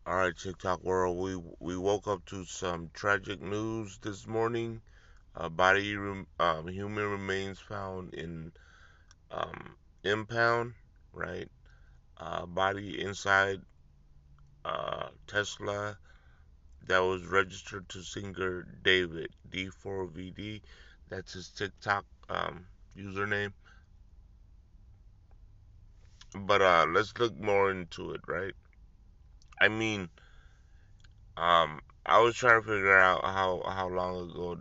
All right, TikTok world. We woke up to some tragic news this morning. Human remains found in impound, right? Body inside Tesla that was registered to singer David D4vd. That's his TikTok username. But let's look more into it, right? I mean, I was trying to figure out how long ago,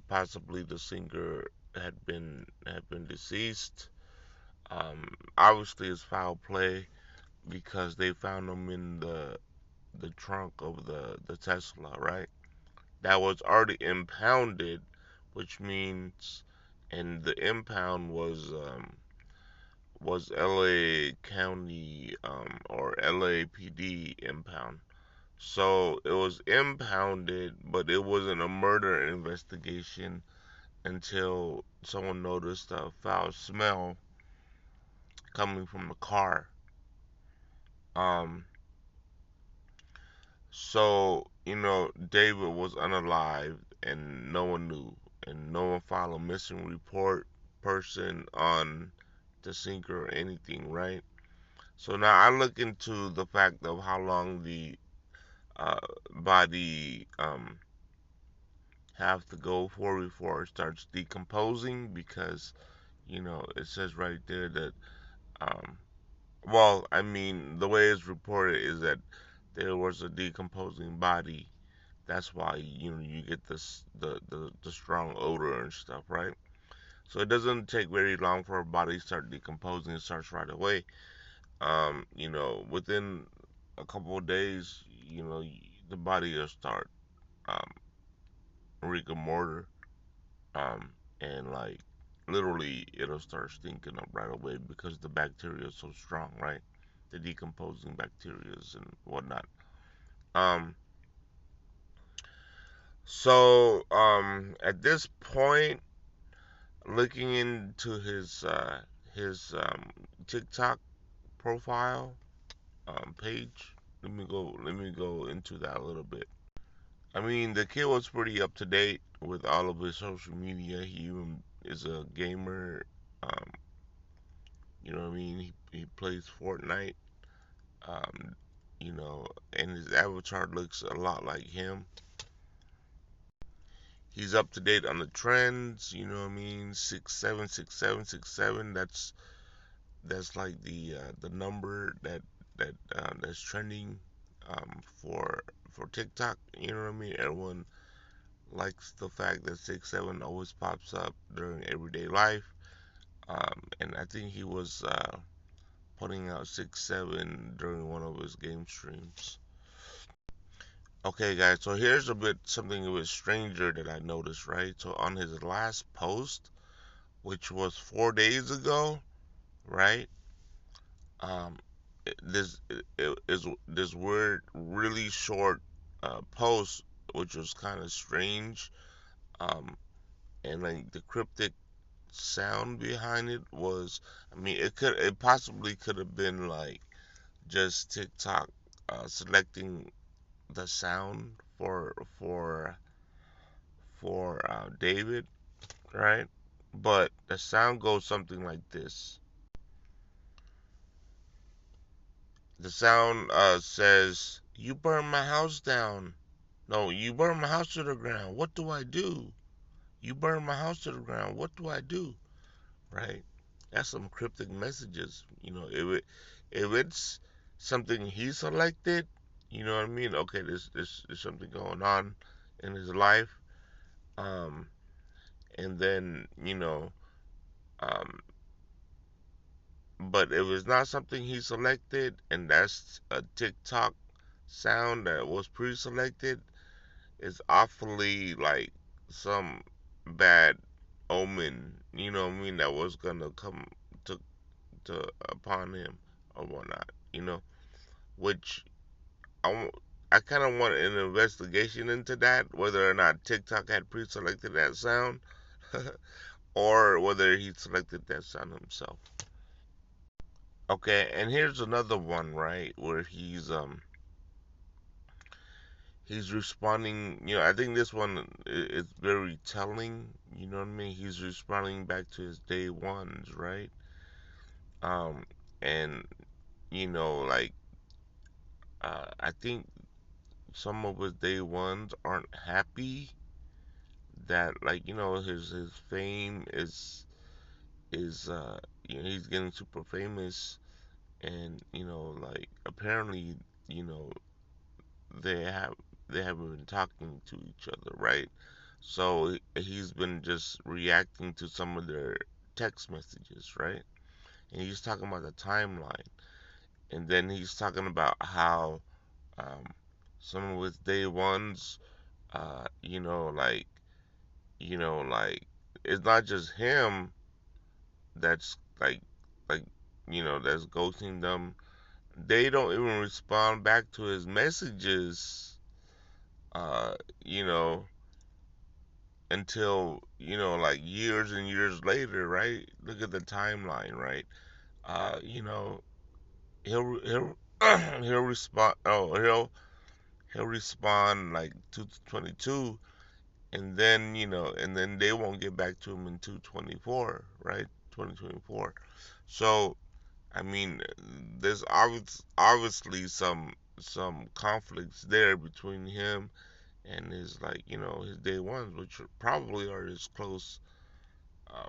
possibly the singer had been deceased. Obviously it's foul play because they found him in the trunk of the Tesla, right? That was already impounded, which means, and the impound was LA County or LAPD impound. So it was impounded, but it wasn't a murder investigation until someone noticed a foul smell coming from the car. Um, so David was unalived, and no one knew, and no one filed a missing report person on the sinker or anything, right? So now I look into the fact of how long the body have to go for before it starts decomposing because it says right there that um well, I mean, the way it's reported is that there was a decomposing body. That's why you get this the strong odor and stuff, right? So it doesn't take very long for a body to start decomposing. It starts right away. Within a couple of days, the body will start um rigor mortar, um, and like literally it'll start stinking up right away because the bacteria is so strong, right? The decomposing bacteria and whatnot. Um, at this point, looking into his TikTok profile page, let me go into that a little bit. I mean, the kid was pretty up to date with all of his social media. He even is a gamer. Um, You know what I mean? He plays Fortnite. Um, and his avatar looks a lot like him. He's up to date on the trends. You know what I mean? 676767. That's like the number that's trending for TikTok. You know what I mean? Everyone likes the fact that 67 always pops up during everyday life. And I think he was putting out 6-7 during one of his game streams. Okay, guys, so here's something a bit stranger that I noticed, right? So on his last post, which was 4 days ago, right? Um, is this weird, really short post, which was kind of strange. Um, and like the cryptic sound behind it was, I mean, it possibly could have been like just TikTok selecting the sound for David, right? But the sound goes something like this. The sound says, "You burned my house down. No, you burned my house to the ground. What do I do? You burned my house to the ground. What do I do?" Right? That's some cryptic messages. If it's something he selected, you know what I mean? Okay, there's something going on in his life. Um, and then um, but if it's not something he selected and that's a TikTok sound that was pre-selected, it's awfully like some bad omen, you know what I mean, that was gonna come to upon him or whatnot, which I, I kind of want an investigation into that, whether or not TikTok had pre-selected that sound or whether he selected that sound himself. Okay, and here's another one, right, where he's responding. I think this one is very telling. You know what I mean? He's responding back to his day ones, right? Um, and like I think some of his day ones aren't happy that, like, his fame is he's getting super famous, and like, apparently, you know they have they haven't been talking to each other, right? So he's been just reacting to some of their text messages, right? And he's talking about the timeline, and then he's talking about how um, some of his day ones, like, like, it's not just him that's like that's ghosting them. They don't even respond back to his messages, uh, you know, until like years and years later, right? Look at the timeline, right? Uh, you know, he'll he'll respond. Oh, he'll respond like 222, and then they won't get back to him in 224, right? 2024. So I mean, there's obviously some conflicts there between him and his, like, his day ones, which probably are his close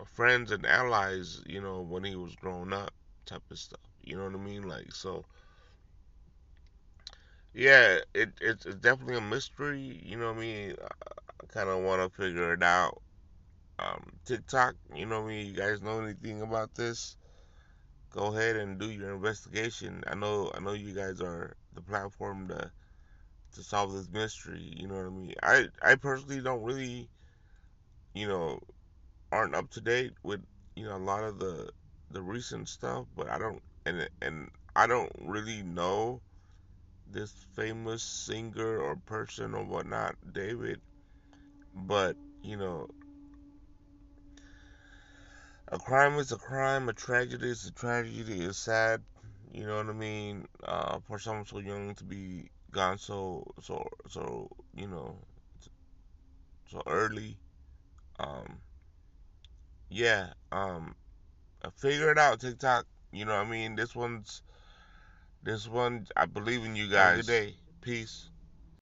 friends and allies, when he was growing up, type of stuff. You know what I mean? Like, so yeah, it's definitely a mystery. You know what I mean? I kind of want to figure it out. TikTok, you know what I mean? You guys know anything about this? Go ahead and do your investigation. I know you guys are the platform to solve this mystery. You know what I mean? I personally don't really, you know, aren't up to date with a lot of the recent stuff, but I don't and I don't really know this famous singer or person or whatnot, David. But a crime is a crime, a tragedy is a tragedy. It's sad, you know what I mean? For someone so young to be gone so so early. Um, yeah. Figure it out, TikTok. You know what I mean? This one, I believe in you guys. Have a good day. Peace.